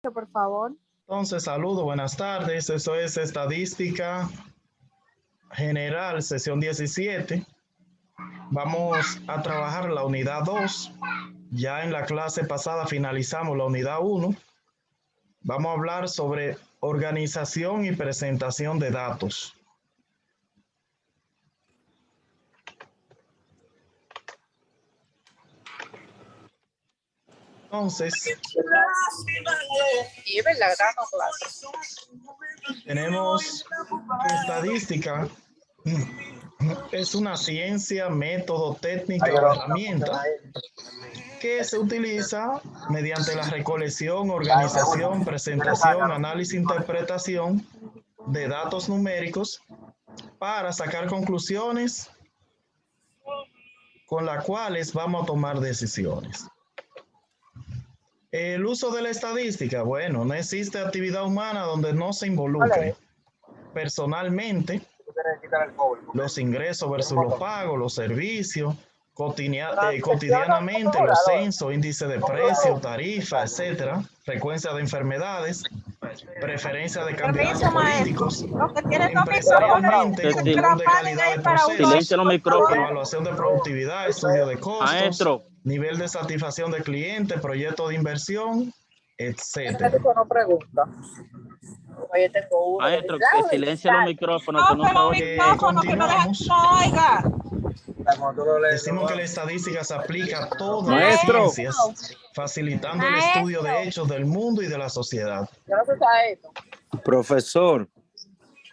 Por favor. Entonces, saludos, buenas tardes. Eso es Estadística General, sesión 17. Vamos a trabajar la unidad 2. Ya en la clase pasada finalizamos la unidad 1. Vamos a hablar sobre organización y presentación de datos. Entonces, tenemos que estadística es una ciencia, método, técnica o herramienta que se utiliza mediante la recolección, organización, presentación, análisis e interpretación de datos numéricos para sacar conclusiones con las cuales vamos a tomar decisiones. El uso de la estadística, bueno, no existe actividad humana donde no se involucre personalmente los ingresos versus los pagos, los servicios, cotidianamente los censos, índice de precio, tarifa, etcétera, frecuencia de enfermedades, preferencia de candidatos políticos, empresarialmente, control de calidad de procesos, evaluación de productividad, estudio de costos, nivel de satisfacción de cliente, proyecto de inversión, etcétera. No pregunta. Oye, tengo uno. Maestro, que silencie los micrófonos, que no se oye. Continuamos. Decimos que la estadística se aplica a todas las ciencias, facilitando el estudio de hechos del mundo y de la sociedad. Yo no sé si a esto. Profesor.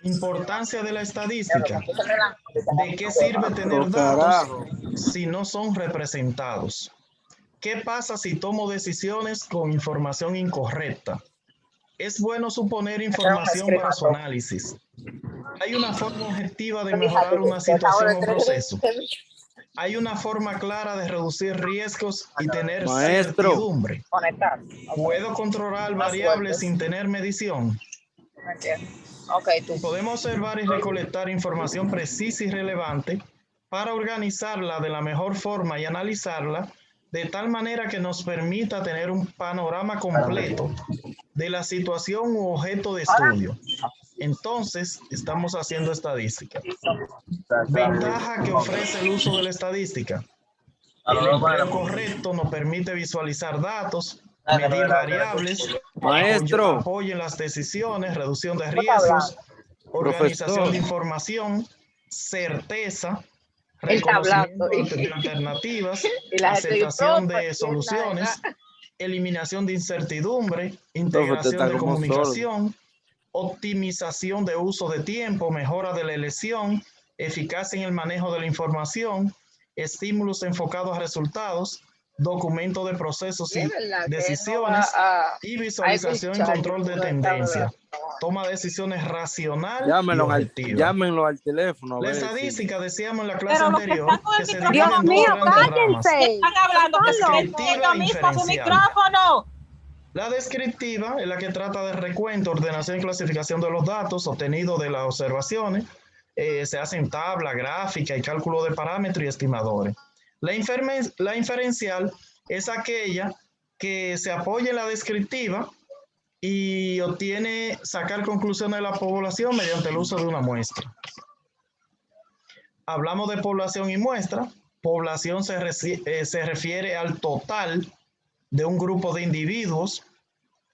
Importancia de la estadística. ¿De qué sirve tener datos si no son representados? ¿Qué pasa si tomo decisiones con información incorrecta? Es bueno suponer información para su análisis. Hay una forma objetiva de mejorar una situación o proceso. Hay una forma clara de reducir riesgos y tener certidumbre. ¿Puedo controlar variables sin tener medición? Podemos observar y recolectar información precisa y relevante para organizarla de la mejor forma y analizarla de tal manera que nos permita tener un panorama completo de la situación u objeto de estudio. Entonces, estamos haciendo estadística. Ventaja que ofrece el uso de la estadística. El empleo correcto nos permite visualizar datos, medir variables, apoyen las decisiones, reducción de riesgos, organización de información, certeza, reconocimiento de alternativas, aceptación de soluciones, eliminación de incertidumbre, integración de comunicación, optimización de uso de tiempo, mejora de la elección, eficacia en el manejo de la información, estímulos enfocados a resultados, documento de procesos y decisiones y visualización y control de tendencia. Toma decisiones racional y objetiva. Llámenlo al teléfono. La estadística, decíamos en la clase anterior, que se divide en dos grandes ramas. Están hablando descriptiva e inferencial. La descriptiva es la que trata de recuento, ordenación y clasificación de los datos obtenidos de las observaciones. Se hacen tabla, gráfica y cálculo de parámetros y estimadores. La inferencial es aquella que se apoya en la descriptiva y obtiene sacar conclusiones de la población mediante el uso de una muestra. Hablamos de población y muestra. Población se refiere al total de un grupo de individuos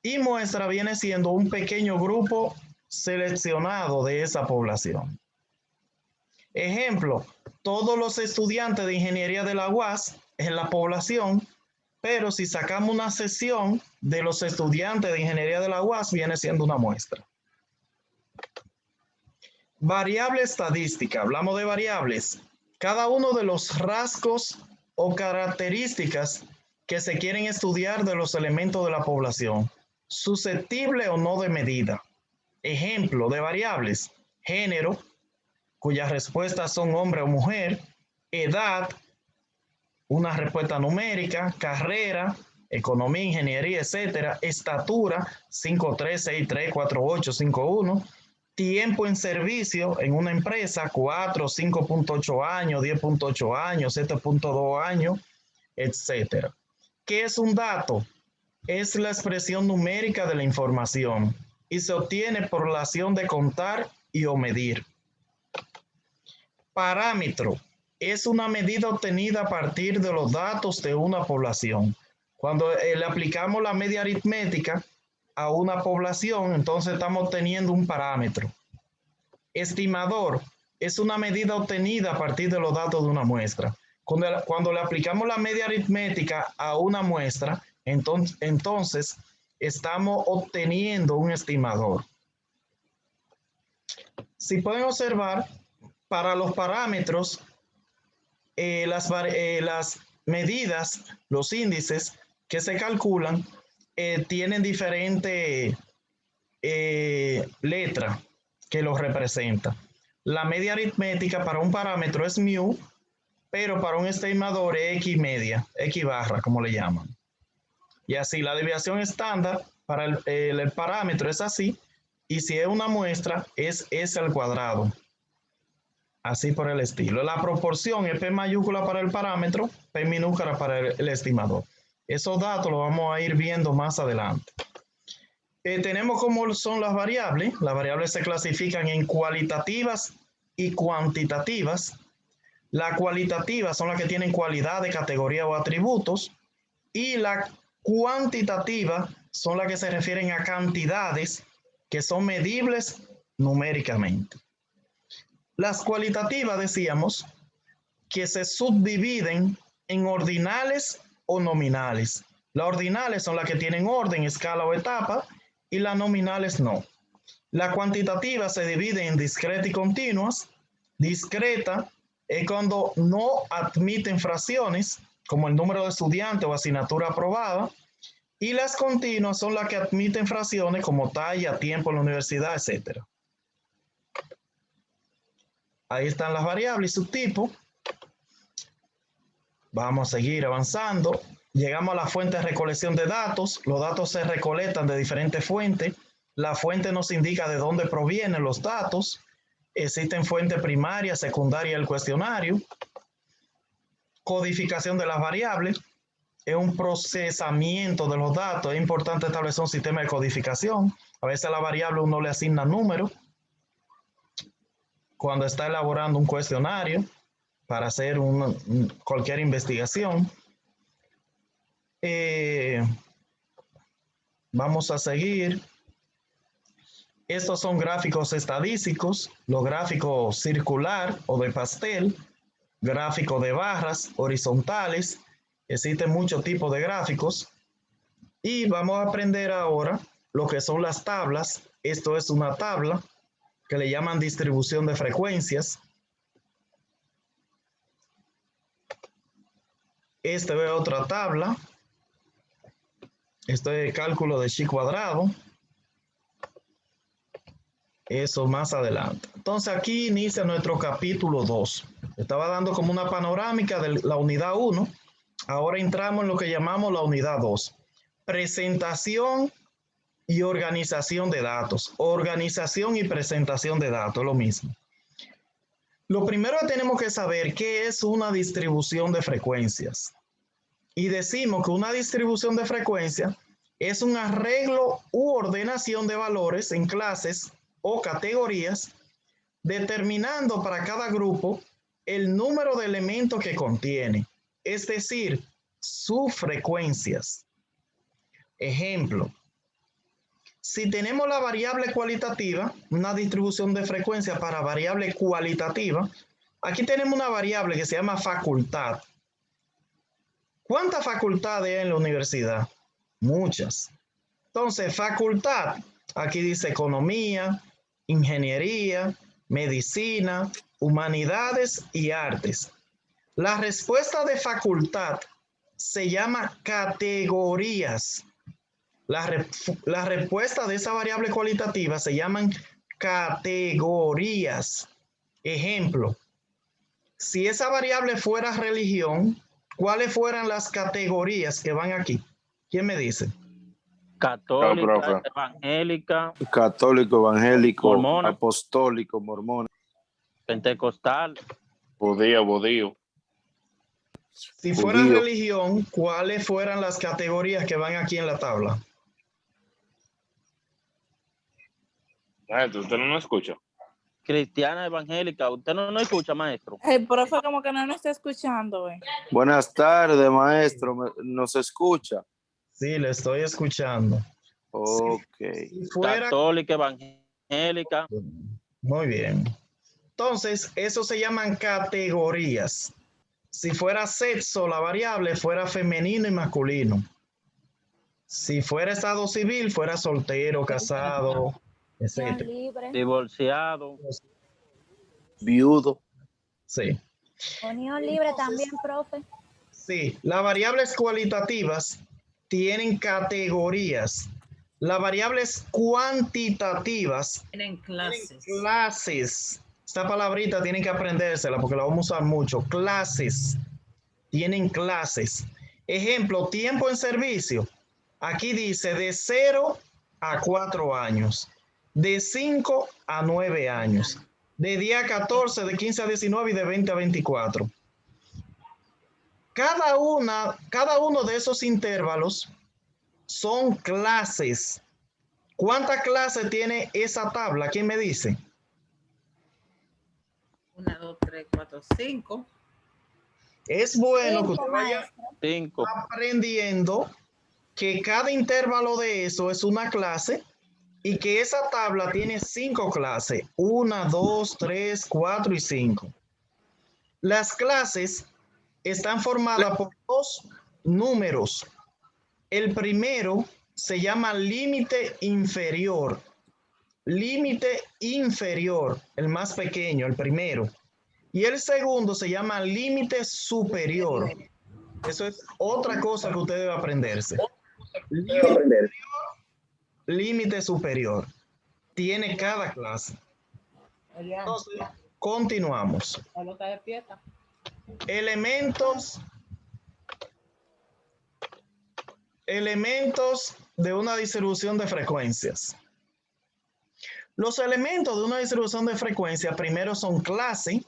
y muestra viene siendo un pequeño grupo seleccionado de esa población. Ejemplo, todos los estudiantes de ingeniería de la UAS es la población, pero si sacamos una sección de los estudiantes de ingeniería de la UAS viene siendo una muestra. Variable estadística, hablamos de variables. Cada uno de los rasgos o características que se quieren estudiar de los elementos de la población, susceptible o no de medida. Ejemplo de variables: género, cuyas respuestas son hombre o mujer; edad, una respuesta numérica; carrera, economía, ingeniería, etcétera; estatura, 5'3", 6'3", 4'8", 5'1", tiempo en servicio en una empresa, 4, 5.8 años, 10.8 años, 7.2 años, etcétera. ¿Qué es un dato? es la expresión numérica de la información y se obtiene por la acción de contar y o medir. Parámetro es una medida obtenida a partir de los datos de una población. Cuando le aplicamos la media aritmética a una población, entonces estamos obteniendo un parámetro. Estimador es una medida obtenida a partir de los datos de una muestra. Cuando le aplicamos la media aritmética a una muestra, entonces estamos obteniendo un estimador. Si pueden observar, para los parámetros, las medidas, los índices que se calculan, tienen diferente letra que los representa. La media aritmética para un parámetro es mu, pero para un estimador es x media, x barra, como le llaman. Y así, la desviación estándar para el parámetro es así, y si es una muestra, es s al cuadrado. Así por el estilo. La proporción es P mayúscula para el parámetro, P minúscula para el estimador. Esos datos los vamos a ir viendo más adelante. Tenemos cómo son las variables. Las variables se clasifican en cualitativas y cuantitativas. Las cualitativas son las que tienen cualidad de categoría o atributos. Y las cuantitativas son las que se refieren a cantidades que son medibles numéricamente. Las cualitativas, decíamos, que se subdividen en ordinales o nominales. Las ordinales son las que tienen orden, escala o etapa, y las nominales no. Las cuantitativas se dividen en discreta y continuas. Discreta es cuando no admiten fracciones, como el número de estudiantes o asignatura aprobada, y las continuas son las que admiten fracciones como talla, tiempo en la universidad, etc. Ahí están las variables y subtipos. Vamos a seguir avanzando. Llegamos a la fuente de recolección de datos. Los datos se recolectan de diferentes fuentes. La fuente nos indica de dónde provienen los datos. Existen fuentes primarias, secundarias del cuestionario. Codificación de las variables. Es un procesamiento de los datos. Es importante establecer un sistema de codificación. A veces a la variable uno le asigna números cuando está elaborando un cuestionario para hacer cualquier investigación. Vamos a seguir. Estos son gráficos estadísticos, los gráficos circular o de pastel, gráficos de barras horizontales. Existen muchos tipos de gráficos. Y vamos a aprender ahora lo que son las tablas. Esto es una tabla que le llaman distribución de frecuencias. Esta es otra tabla. Esto es cálculo de chi cuadrado. Eso más adelante. Entonces aquí inicia nuestro capítulo 2. Estaba dando como una panorámica de la unidad 1. Ahora entramos en lo que llamamos la unidad 2. Presentación y organización de datos. Organización y presentación de datos, lo mismo. Lo primero que tenemos que saber qué es una distribución de frecuencias. Y decimos que una distribución de frecuencias es un arreglo u ordenación de valores en clases o categorías, determinando para cada grupo el número de elementos que contiene, es decir, sus frecuencias. Ejemplo, si tenemos la variable cualitativa, una distribución de frecuencia para variable cualitativa, aquí tenemos una variable que se llama facultad. ¿Cuántas facultades hay en la universidad? Muchas. Entonces, facultad, aquí dice economía, ingeniería, medicina, humanidades y artes. La respuesta de facultad se llama categorías. La respuesta de esa variable cualitativa se llaman categorías. Ejemplo, si esa variable fuera religión, ¿cuáles fueran las categorías que van aquí? ¿Quién me dice? Católica, evangélica, Católico, evangélico, mormona, apostólico, mormón, pentecostal, Judío. Si fuera Judío. religión, ¿cuáles fueran las categorías que van aquí en la tabla? Maestro, usted no nos escucha. Cristiana evangélica. ¿Usted no escucha, maestro? El profe como que no nos está escuchando, güey. Buenas tardes, maestro. ¿Nos escucha? Sí, le estoy escuchando. Ok. Si fuera... Católica evangélica. Muy bien. Entonces, eso se llaman categorías. Si fuera sexo, la variable fuera femenino y masculino. Si fuera estado civil, fuera soltero, casado, Unión etc. libre. Divorciado. Viudo. Sí. Unión libre también, profe. Sí, las variables cualitativas tienen categorías. Las variables cuantitativas Tienen clases. clases. Esta palabrita tienen que aprendérsela porque la vamos a usar mucho. Clases. Tienen clases. Ejemplo, tiempo en servicio. Aquí dice de 0 a 4 años. De 5 a 9 años. De día a 14, de 15 a 19 y de 20 a 24. Cada uno de esos intervalos son clases. ¿Cuántas clases tiene esa tabla? ¿Quién me dice? 1, 2, 3, 4, 5. Es bueno que Cinco, usted vaya maestro. 5. aprendiendo que cada intervalo de eso es una clase y que esa tabla tiene 5 clases. 1, 2, 3, 4 y 5. Las clases están formadas por dos números. El primero se llama límite inferior. Límite inferior, el más pequeño, el primero. Y el segundo se llama límite superior. Eso es otra cosa que usted debe aprenderse. Límite superior. Tiene cada clase. Entonces, continuamos. Elementos de una distribución de frecuencias. Los elementos de una distribución de frecuencia primero son clase,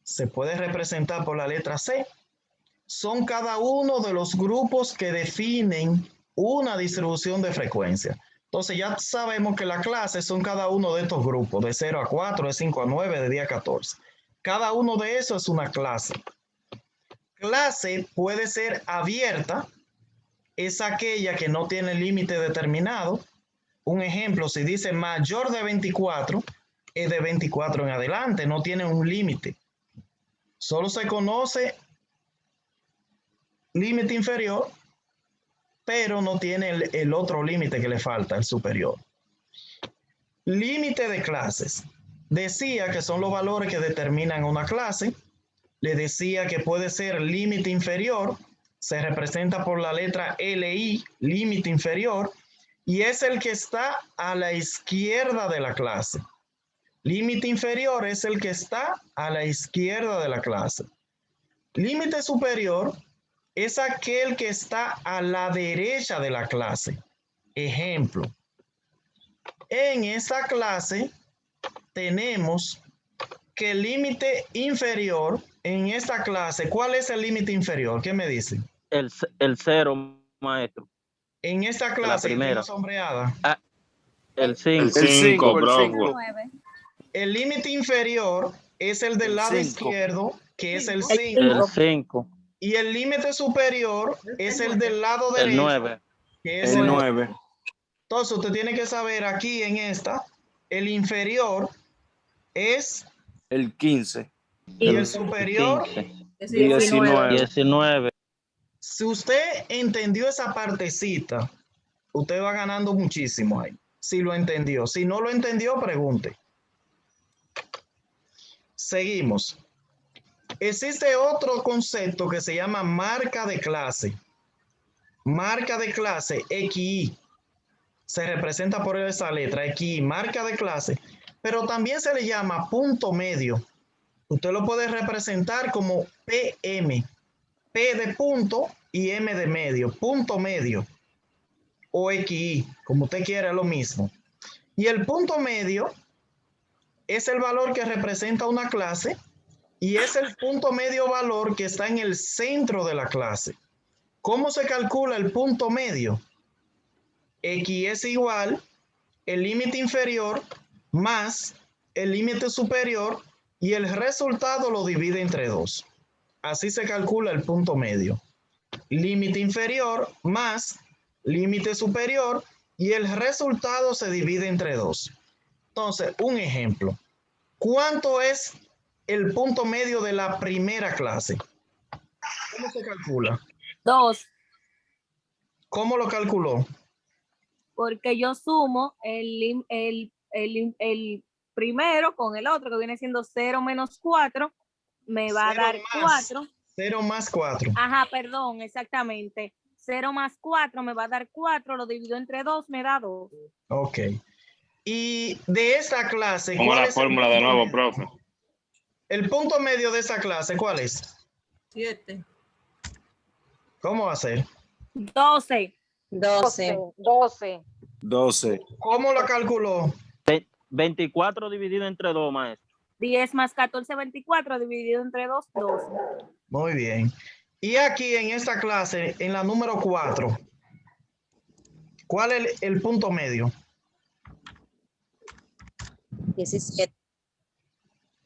se puede representar por la letra C, son cada uno de los grupos que definen una distribución de frecuencia. Entonces ya sabemos que las clases son cada uno de estos grupos, de 0 a 4, de 5 a 9, de 10 a 14. Cada uno de esos es una clase. Clase puede ser abierta, es aquella que no tiene límite determinado. Un ejemplo, si dice mayor de 24, es de 24 en adelante, no tiene un límite. Solo se conoce límite inferior, pero no tiene el otro límite que le falta, el superior. Límite de clases. Decía que son los valores que determinan una clase. Le decía que puede ser límite inferior, se representa por la letra LI, límite inferior, y es el que está a la izquierda de la clase. Límite inferior es el que está a la izquierda de la clase. Límite superior es aquel que está a la derecha de la clase. Ejemplo, en esta clase tenemos que el límite inferior en esta clase, ¿cuál es el límite inferior? ¿Qué me dice? El 0, maestro. En esta clase que tengo sombreada. Ah, el 5. El 5, profe. 9. El límite inferior es el del lado izquierdo, que es el 5. El 5. Y el límite superior es el del lado El derecho, 9. que es El 9. Entonces usted tiene que saber aquí en esta, el inferior es El 15. y el superior. 19. Si usted entendió esa partecita, usted va ganando muchísimo ahí. Si lo entendió. Si no lo entendió, pregunte. Seguimos. Existe otro concepto que se llama marca de clase. Marca de clase, XI. Se representa por esa letra, XI, marca de clase. Pero también se le llama punto medio. Usted lo puede representar como PM. P de punto y M de medio. Punto medio. O XI, como usted quiera, lo mismo. Y el punto medio es el valor que representa una clase y es el punto medio valor que está en el centro de la clase. ¿Cómo se calcula el punto medio? X es igual el límite inferior más el límite superior y el resultado lo divide entre 2. Así se calcula el punto medio. Límite inferior más límite superior y el resultado se divide entre 2. Entonces, un ejemplo. ¿Cuánto es el punto medio de la primera clase? ¿Cómo se calcula? 2, ¿Cómo lo calculó? porque yo sumo el primero con el otro, que viene siendo 0 menos 4, me va a dar 4. 0 más 4. Ajá, perdón, exactamente. 0 más 4 me va a dar 4, lo divido entre 2, me da 2. Ok. Y de esa clase, Pongo ¿cuál la es el fórmula de punto nuevo, medio? profe. El punto medio de esa clase, ¿cuál es? 7. ¿Cómo va a ser? 12. 12. 12. ¿Cómo lo calculó? 24 dividido entre 2, maestro. 10 más 14, 24, dividido entre 2, 12. Muy bien. Y aquí en esta clase, en la número 4, ¿cuál es el punto medio? 17.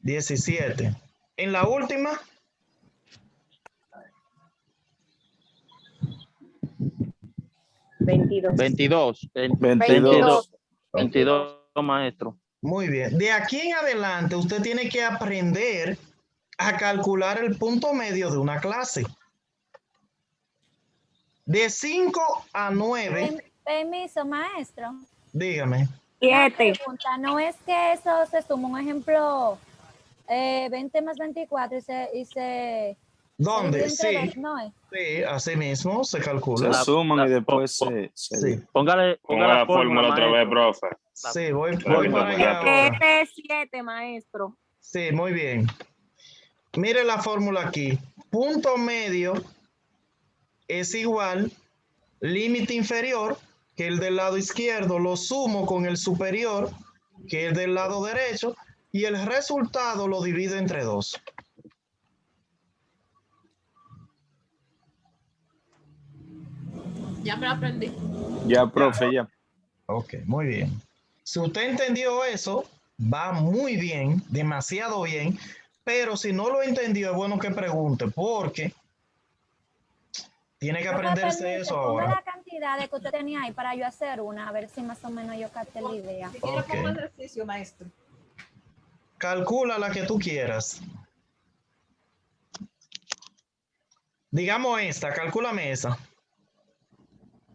17. En la última, 22. 22. 22. 22, maestro. muy bien. De aquí en adelante, usted tiene que aprender a calcular el punto medio de una clase. De 5 a 9, Permiso, maestro. dígame. 7. Pregunta, no es que eso se suma, un ejemplo, 20 más 24 y se ¿Dónde? divide entre Sí, dos, no es. sí, así mismo se Se calcula. suman y después po- se Sí, Póngale Pongo la fórmula otra vez, maestro. profe. sí, voy Repita, para allá repita. ahora. 7 es 7, maestro. Sí, muy bien. Mire la fórmula aquí. Punto medio es igual límite inferior, que el del lado izquierdo, lo sumo con el superior, que es del lado derecho, y el resultado lo divido entre 2. Ya me lo aprendí. Ya, profe, ya. Ok, muy bien. Si usted entendió eso, va muy bien, demasiado bien, pero si no lo entendió, es bueno que pregunte, porque tiene que Profe, aprenderse permiso, eso ponga ahora. la cantidad de que usted tenía ahí para yo hacer una, a ver si más o menos yo capté la idea. Si quiere Ok. pongo el ejercicio, maestro. Calcula la que tú quieras. Digamos esta, calcúlame esa.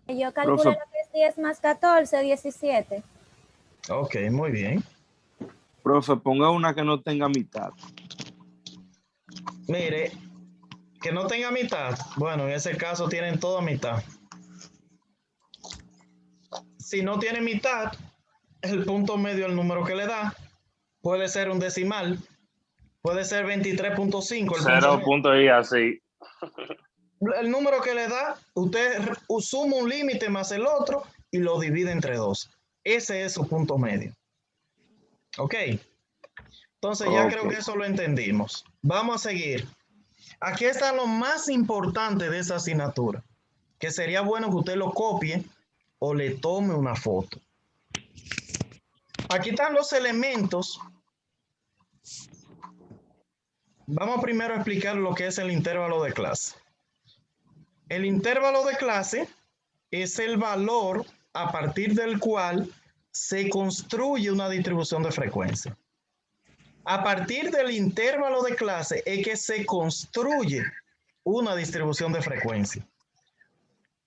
Yo calculé Profe. lo que es 10 más 14, 17. Ok, muy bien. Profe, ponga una que no tenga mitad. Mire, que no tenga mitad. Bueno, en ese caso tienen toda mitad. Si no tiene mitad, el punto medio, el número que le da, puede ser un decimal, puede ser 23.5. 0 punto y así. El número que le da, usted suma un límite más el otro y lo divide entre 2. Ese es su punto medio. Ok. Entonces ya creo que eso lo entendimos. Vamos a seguir. Aquí está lo más importante de esa asignatura, que sería bueno que usted lo copie o le tome una foto. Aquí están los elementos. Vamos primero a explicar lo que es el intervalo de clase. El intervalo de clase es el valor a partir del cual se construye una distribución de frecuencia. A partir del intervalo de clase es que se construye una distribución de frecuencia.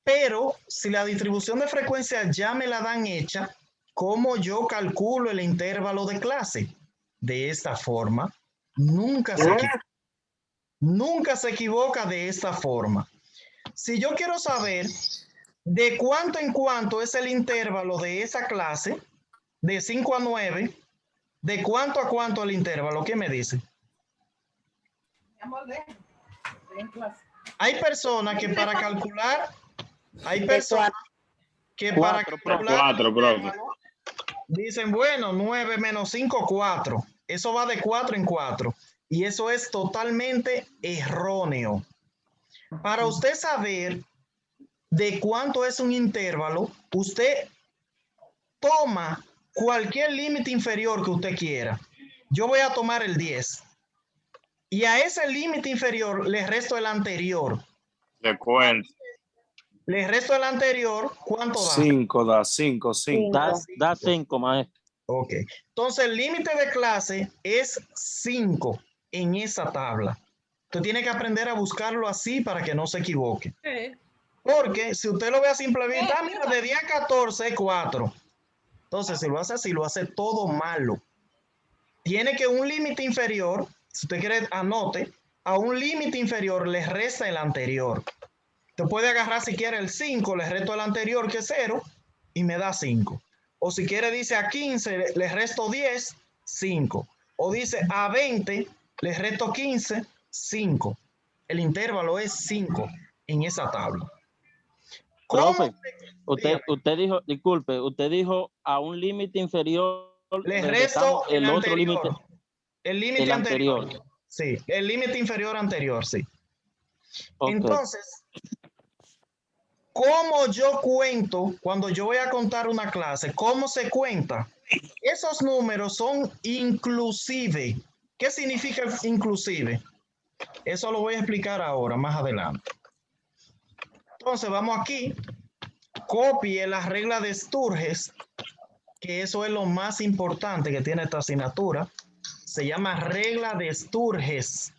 Pero si la distribución de frecuencia ya me la dan hecha, ¿cómo yo calculo el intervalo de clase? De esta forma, nunca se equivoca de esta forma. Si yo quiero saber de cuánto en cuánto es el intervalo de esa clase, de 5 a 9, ¿de cuánto a cuánto el intervalo? ¿Qué me dice? Hay personas que para calcular, Cuatro, profe. dicen, bueno, 9 menos 5, 4. Eso va de 4 en 4. Y eso es totalmente erróneo. Para usted saber de cuánto es un intervalo, usted toma cualquier límite inferior que usted quiera. Yo voy a tomar el 10. Y a ese límite inferior le resto el anterior. De cuenta. Le resto el anterior, ¿cuánto da? 5 da 5, 5. Da 5, maestro. Ok. Entonces el límite de clase es 5 en esa tabla. Usted tiene que aprender a buscarlo así para que no se equivoque. Porque si usted lo ve a simple vista, mira, de 10 a 14, 4. Entonces, si lo hace así, lo hace todo malo. Tiene que un límite inferior, si usted quiere, anote, a un límite inferior le resta el anterior. Usted puede agarrar si quiere el 5, le resto el anterior que es 0 y me da 5. O si quiere dice a 15, le resto 10, 5. O dice a 20, le resto 15, 5. El intervalo es 5 en esa tabla. Profe, usted dijo, disculpe, usted dijo a un límite inferior. Le resto el otro límite. El límite anterior. anterior. Sí, el límite inferior anterior, sí. Okay. Entonces, ¿cómo yo cuento cuando yo voy a contar una clase? ¿Cómo se cuenta? Esos números son inclusive. ¿Qué significa inclusive? Eso lo voy a explicar ahora, más adelante. Entonces, vamos aquí. Copie la regla de Sturges, que eso es lo más importante que tiene esta asignatura. Se llama regla de Sturges.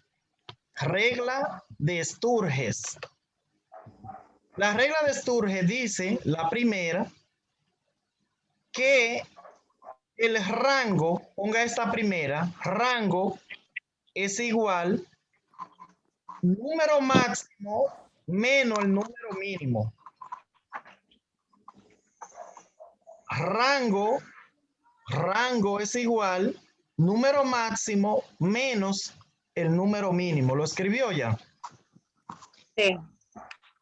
Regla de Sturges. La regla de Sturges dice, la primera, que el rango, ponga esta primera, rango es igual número máximo menos el número mínimo. Rango es igual número máximo menos el número mínimo. ¿Lo escribió ya? Sí.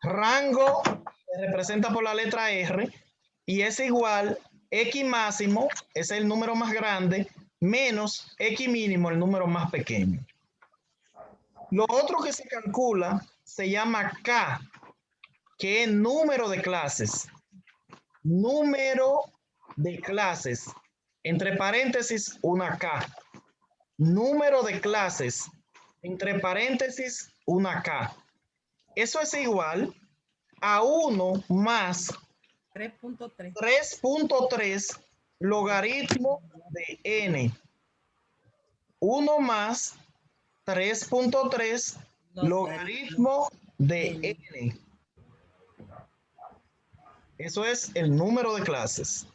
Rango se representa por la letra R y es igual X máximo, es el número más grande, menos X mínimo, el número más pequeño. Lo otro que se calcula se llama K, que es número de clases. Número de clases. Entre paréntesis, una K. Número de clases. Entre paréntesis, una K. Eso es igual a 1 más 3.3 logaritmo de n. 1 más 3.3 logaritmo de n. Eso es el número de clases.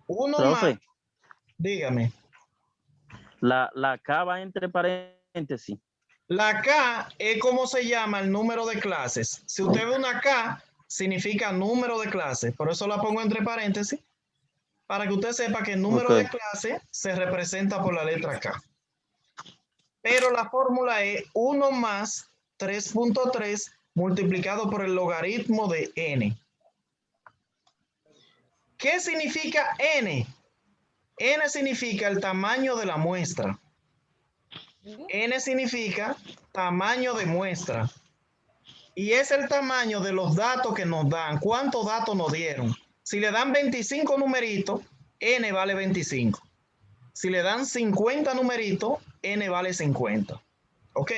1 Profe, más. Dígame. la K va entre paréntesis. La K es como se llama el número de clases. Si usted ve una K, significa número de clases. Por eso la pongo entre paréntesis, para que usted sepa que el número de clase se representa por la letra K. Pero la fórmula es 1 más 3.3 multiplicado por el logaritmo de n. ¿Qué significa n? N significa el tamaño de la muestra. N significa tamaño de muestra. Y es el tamaño de los datos que nos dan. ¿Cuántos datos nos dieron? Si le dan 25 numeritos, N vale 25. Si le dan 50 numeritos, N vale 50. ¿Ok?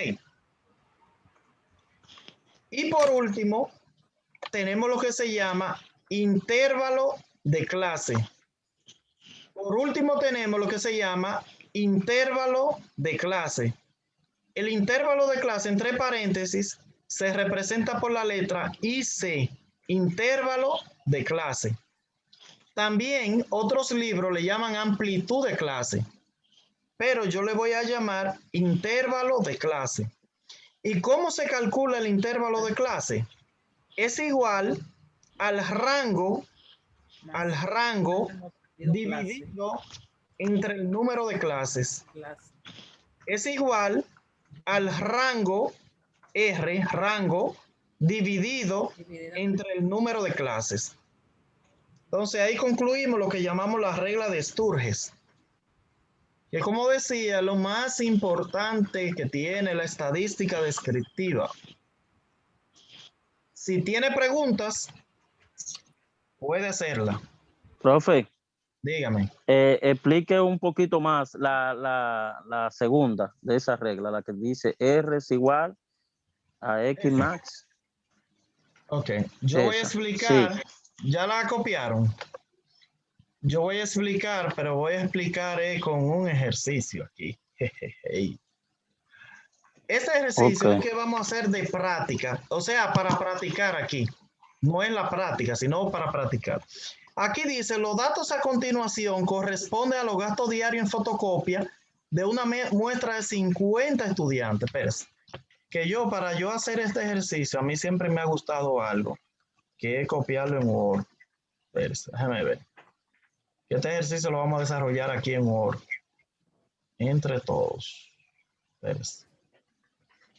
Y por último, tenemos lo que se llama intervalo de clase. Por último, tenemos lo que se llama intervalo de clase. El intervalo de clase, entre paréntesis, se representa por la letra IC, intervalo de clase. También otros libros le llaman amplitud de clase, pero yo le voy a llamar intervalo de clase. ¿Y cómo se calcula el intervalo de clase? Es igual al rango dividido entre el número de clases. Es igual al rango R, rango, dividido entre el número de clases. Entonces ahí concluimos lo que llamamos la regla de Sturges. Que como decía, lo más importante que tiene la estadística descriptiva. Si tiene preguntas, puede hacerla. Profe, Dígame. explique un poquito más la segunda de esa regla, la que dice R es igual a X max. Ok, yo voy a Esa, explicar, sí. ya la copiaron. Yo voy a explicar, pero voy a explicar con un ejercicio aquí. Este ejercicio Ok. es que vamos a hacer de práctica, o sea, para practicar aquí. No es la práctica, sino para practicar. Aquí dice, los datos a continuación corresponden a los gastos diarios en fotocopia de una muestra de 50 estudiantes. Espérense, que para yo hacer este ejercicio, a mí siempre me ha gustado algo, que es copiarlo en Word. Espérense, déjame ver. Este ejercicio lo vamos a desarrollar aquí en Word, entre todos. Espérense.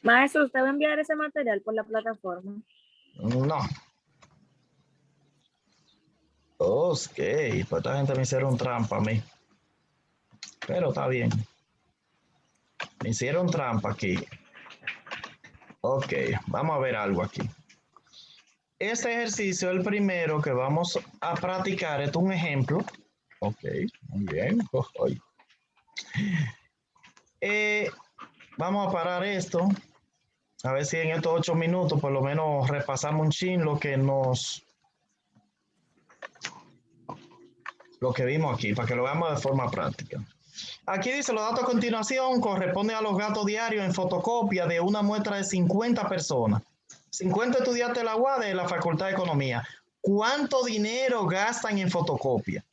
Maestro, ¿usted va a enviar ese material por la plataforma? No. Ok, pues esta gente me hicieron trampa a mí. Pero está bien. Me hicieron trampa aquí. Ok, vamos a ver algo aquí. Este ejercicio es el primero que vamos a practicar. Esto es un ejemplo. Ok, muy bien. Vamos a parar esto. A ver si en estos 8 minutos por lo menos repasamos un chin lo que vimos aquí, para que lo veamos de forma práctica. Aquí dice, los datos a continuación corresponden a los gastos diarios en fotocopia de una muestra de 50 personas. 50 estudiantes de la UAS de la Facultad de Economía. ¿Cuánto dinero gastan en fotocopia?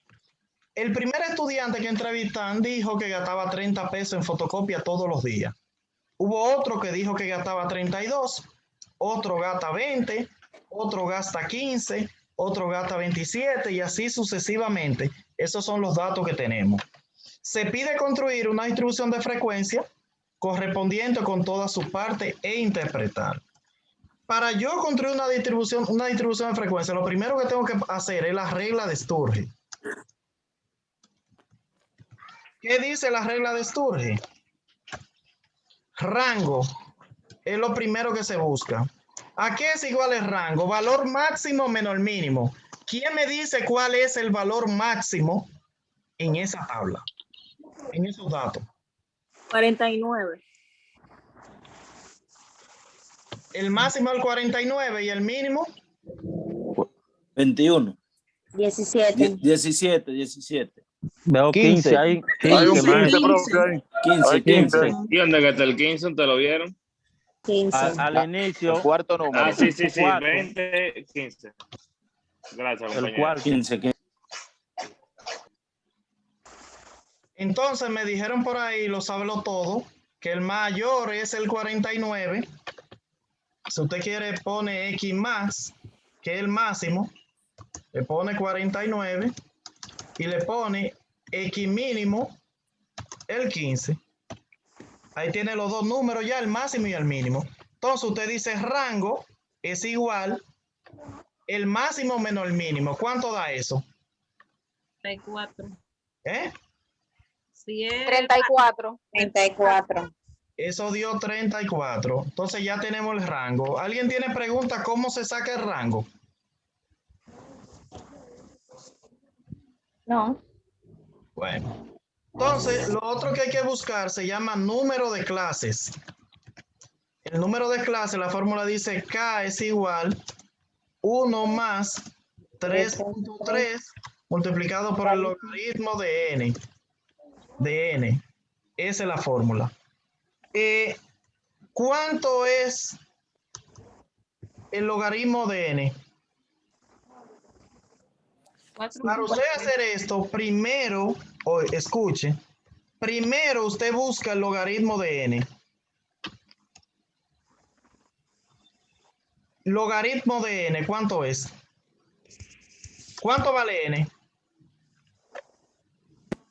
El primer estudiante que entrevistan dijo que gastaba 30 pesos en fotocopia todos los días. Hubo otro que dijo que gastaba 32, otro gasta 20, otro gasta 15, otro gasta 27 y así sucesivamente. Esos son los datos que tenemos. Se pide construir una distribución de frecuencia correspondiente con todas sus partes e interpretar. Para yo construir una distribución de frecuencia, lo primero que tengo que hacer es la regla de Sturge. ¿Qué dice la regla de Sturge? Rango es lo primero que se busca. ¿A qué es igual el rango? Valor máximo menos el mínimo. ¿Quién me dice cuál es el valor máximo en esa tabla? En esos datos. 49. El máximo es el 49 y el mínimo 21. 17. 17. Veo 15 ahí. Hay un 15, 15, maestro. profe. Hay 15. ¿Y dónde está el 15? ¿Te lo vieron? 15. Al inicio. El cuarto número. Ah, sí, 4. 20, 15. Gracias, El compañero. cuarto. 15. Entonces me dijeron por ahí, lo sabe todo, que el mayor es el 49. Si usted quiere, pone X más, que es el máximo, le pone 49 y le pone X mínimo, el 15. Ahí tiene los dos números ya, el máximo y el mínimo. Entonces usted dice rango es igual el máximo menos el mínimo. ¿Cuánto da eso? 34. ¿Eh? Si es 34. 34. Eso dio 34. Entonces ya tenemos el rango. ¿Alguien tiene pregunta cómo se saca el rango? No. Bueno. Entonces, lo otro que hay que buscar se llama número de clases. El número de clases, la fórmula dice K es igual 1 más 3.3 multiplicado por el logaritmo de N. Esa es la fórmula. ¿Cuánto es el logaritmo de N? Para usted hacer esto, primero, escuche, primero usted busca el logaritmo de N. Logaritmo de N, ¿cuánto es? ¿Cuánto vale N?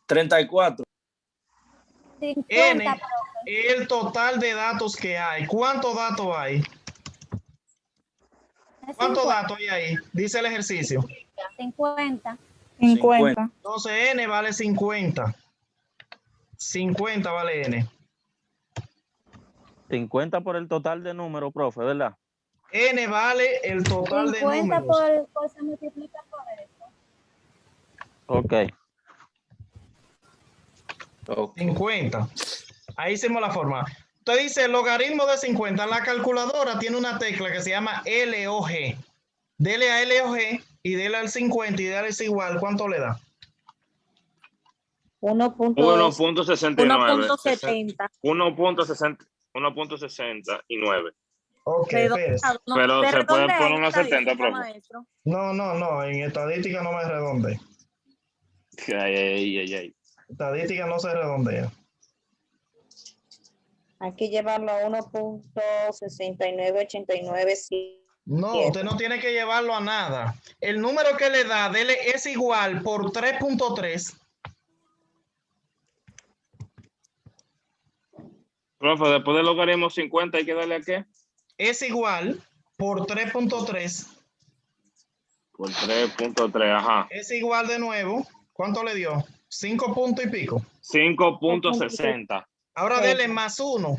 34. 50, N es el total de datos que hay. ¿Cuántos datos hay? ¿Cuántos datos hay ahí? Dice el ejercicio. 50. 50. Entonces N vale 50. 50 vale n. 50 por el total de números, profe, ¿verdad? N vale el total de 50 números. por se multiplica por eso. Ok. Ok. 50. Ahí hicimos la forma. Usted dice el logaritmo de 50. La calculadora tiene una tecla que se llama LOG. Dele a LOG y dele al 50 y dale es igual. ¿Cuánto le da? 1.2. 1.69. 1.70. 1.69. Ok, Redondeado, espérese. no, Pero se puede redondea poner en unos 70, estadística, profe. maestro. No. En estadística no me redondee. Ay. Estadística no se redondea. Hay que llevarlo a 1.6989. Sí. No, usted no tiene que llevarlo a nada. El número que le da, dele es igual por 3.3. Profe, después del logaritmo 50 hay que darle a qué? Es igual por 3.3. Por 3.3, ajá. Es igual de nuevo. ¿Cuánto le dio? 5 puntos y pico. 5.60. Ahora Sí. dele más 1.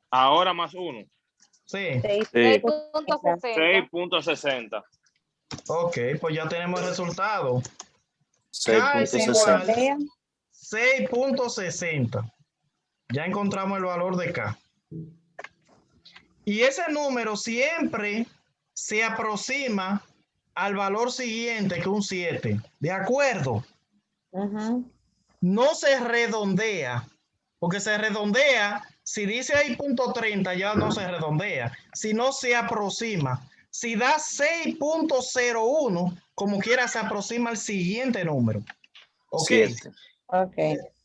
Ahora más 1. Sí. 6.60. 6.60. Ok, pues ya tenemos el resultado. K es 6.60. igual 6.60. Ya encontramos el valor de K. Y ese número siempre se aproxima al valor siguiente que un 7. ¿De acuerdo? Ujú. No se redondea, porque se redondea, si dice ahí .30 ya no se redondea, sino se aproxima. Si da 6.01, como quiera se aproxima al siguiente número. Ok, 7. Ok.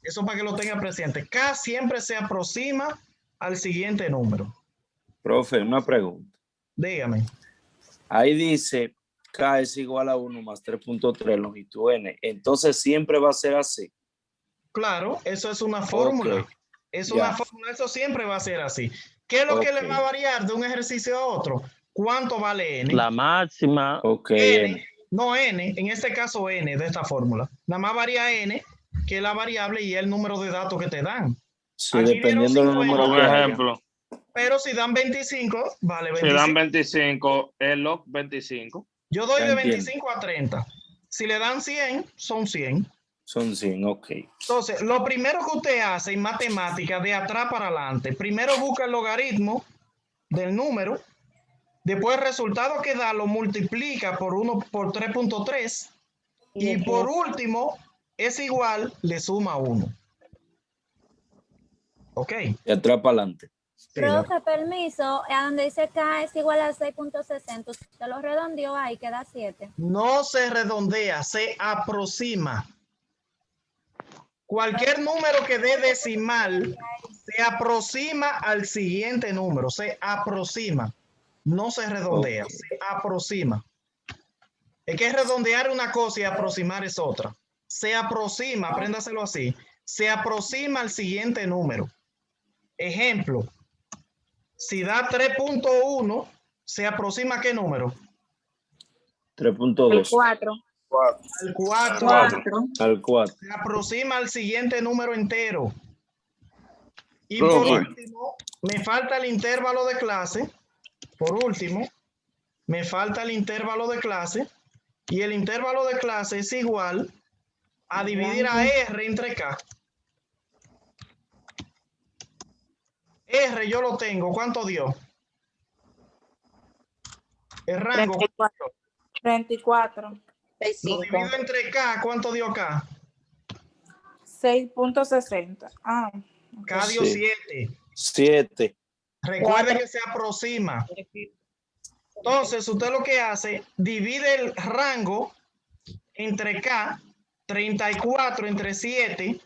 eso para que lo tenga presente. K siempre se aproxima al siguiente número. Profe, una pregunta. Dígame. Ahí dice K es igual a 1 más 3.3 longitud N. Entonces siempre va a ser así. Claro, eso es una fórmula. Ok, Es ya. una fórmula, eso siempre va a ser así. ¿Qué es lo que le Ok. va a variar de un ejercicio a otro? ¿Cuánto vale N? La máxima, Ok, N, N. no N, en este caso N de esta fórmula. Nada más varía N, que es la variable y el número de datos que te dan. Sí, Aquí dieron dependiendo del 50, número Un que haya. ejemplo. pero si dan 25, vale Si dan 25. 25, el log 25. Yo doy Ya de entiendo. 25 a 30. Si le dan 100, son 100. Son 100, ok. Entonces, lo primero que usted hace en matemática, de atrás para adelante, primero busca el logaritmo del número, después el resultado que da lo multiplica por 3.3 y por último es igual, le suma 1. ¿Ok? De atrás para adelante. Sí, Profe, permiso, a donde dice K es igual a 6.60, usted lo redondeó ahí, queda 7. no se redondea, se aproxima. Cualquier número que dé decimal se aproxima al siguiente número, se aproxima, no se redondea, Ok. se aproxima. Es que redondear una cosa y aproximar es otra. Se aproxima, apréndaselo así, se aproxima al siguiente número. Ejemplo, si da 3.1, ¿se aproxima a qué número? 3.2. 4. Al 4. 4. Al 4. Se aproxima al siguiente número entero. Y Profe. por último, me falta el intervalo de clase. Por último, me falta el intervalo de clase. Y el intervalo de clase es igual a dividir a R entre K. R yo lo tengo. ¿Cuánto dio? El rango. 34. Lo 35. divido entre K. ¿Cuánto dio K? 6.60. Ah, K dio Sí. 7. 7. Recuerde que se aproxima. Entonces, usted lo que hace, divide el rango entre K, 34 entre 7.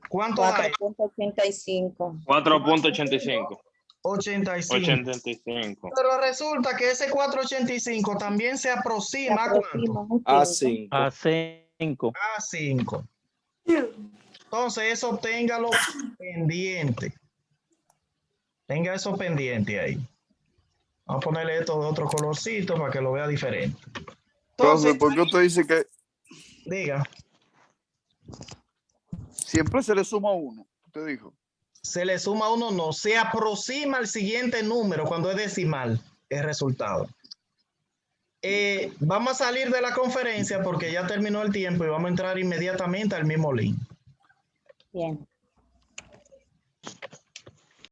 ¿Cuánto da? 4.85. 4.85. 85. 85. Pero resulta que ese 485 también se aproxima a ¿cuánto? A 5. a 5. A 5. Entonces, eso téngalo pendiente. Tenga eso pendiente ahí. Vamos a ponerle esto de otro colorcito para que lo vea diferente. Profe, Entonces, ¿por qué usted dice que diga. Siempre se le suma 1, usted dijo. Se le suma 1, no. Se aproxima al siguiente número cuando es decimal el resultado. Vamos a salir de la conferencia porque ya terminó el tiempo y vamos a entrar inmediatamente al mismo link. Bien.